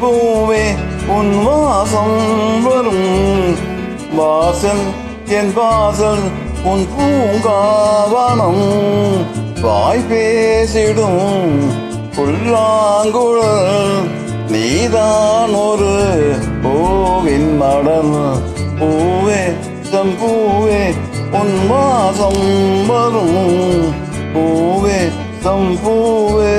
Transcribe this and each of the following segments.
பூவே உன் வாசம் வரும் வாசல் என் வாசல் உன் பூங்காவனம் வாய் பேசிடும் புல்லாங்குழல் நீதான் ஒரு பூவின் மடல் பூவே பூவே உன் வாசம் வரும் பூவே பூவே.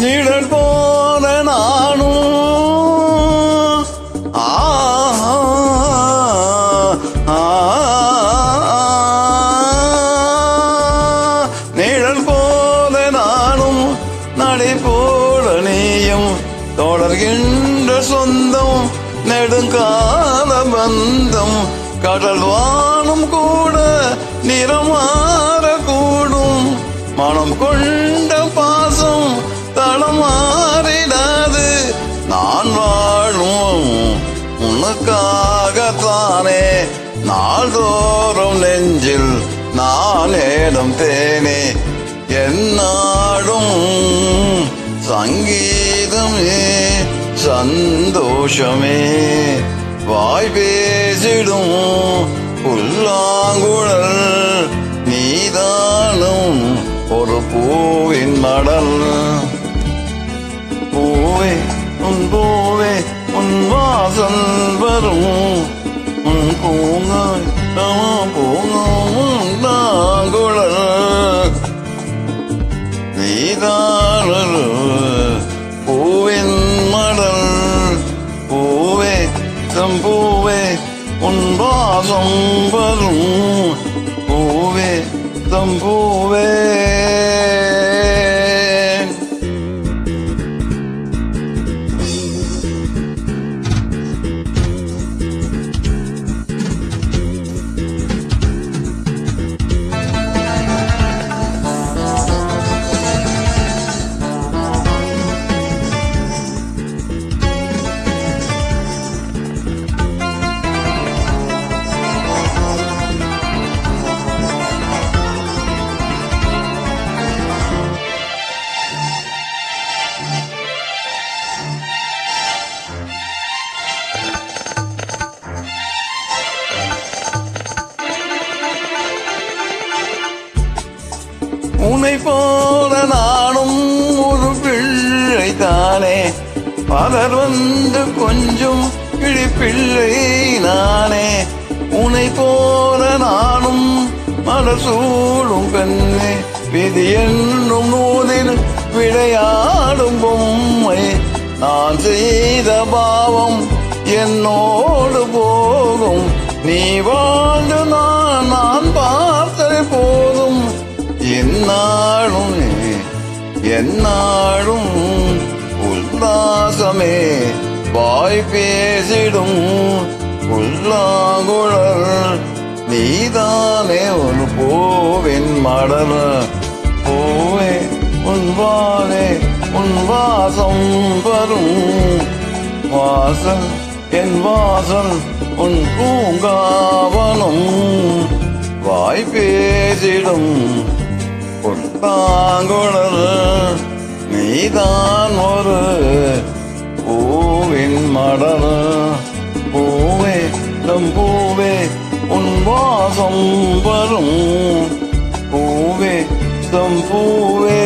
நிழல் போல நானும் நிழல் போல நானும் நடை போல நீயும் தொடர்கின்ற சொந்தம் நெடுங்கால பந்தம் கடல் வானும் கூட நிறமாற கூடும் மனம் கொண்ட பாசம் தளமாறிடாது நான் வாழும் உனக்காகத்தானே நாள்தோறும் நெஞ்சில் நான் ஏடும் தேனே என்னாடும் சங்கீதமே சந்தோஷமே வாய் பேசிடும் புல்லாங்குழல் நீதானும் ஒரு பூவின் மடல் பூவே உன் வாசல் வரும் உன் பூங்குழல் நீதான பூவின் மடல் பூவே பூவே உன் வாசம் வரும் பூவே பூவே. உன்னை போல நானும் ஒரு பிள்ளை தானே பலர் வந்து கொஞ்சம் பிள்ளை நானே உன்னை போல நானும் மலர் சூடும் பெண்ணே விதி என்னும் நூலில் விளையாடும் பொம்மை நான் செய்த பாவம் என்னோடு போகும் நீ வாழ்ந்து நான் பார்த்ததை போதும் என்னாடும் உல்லாசமே வாய் பேசிடும் புல்லாங்குழல் நீதானே ஒரு பூவின் மடல் பூவே உன் வாசம் வரும் வாசல் என் வாசல் உன் பூங்காவனம் வாய் பேசிடும் புல்லாங்குழல் நீதான் ஒரு பூவின் மடல் பூவே பூவே உன் வாசம் வரும் பூவே பூவே.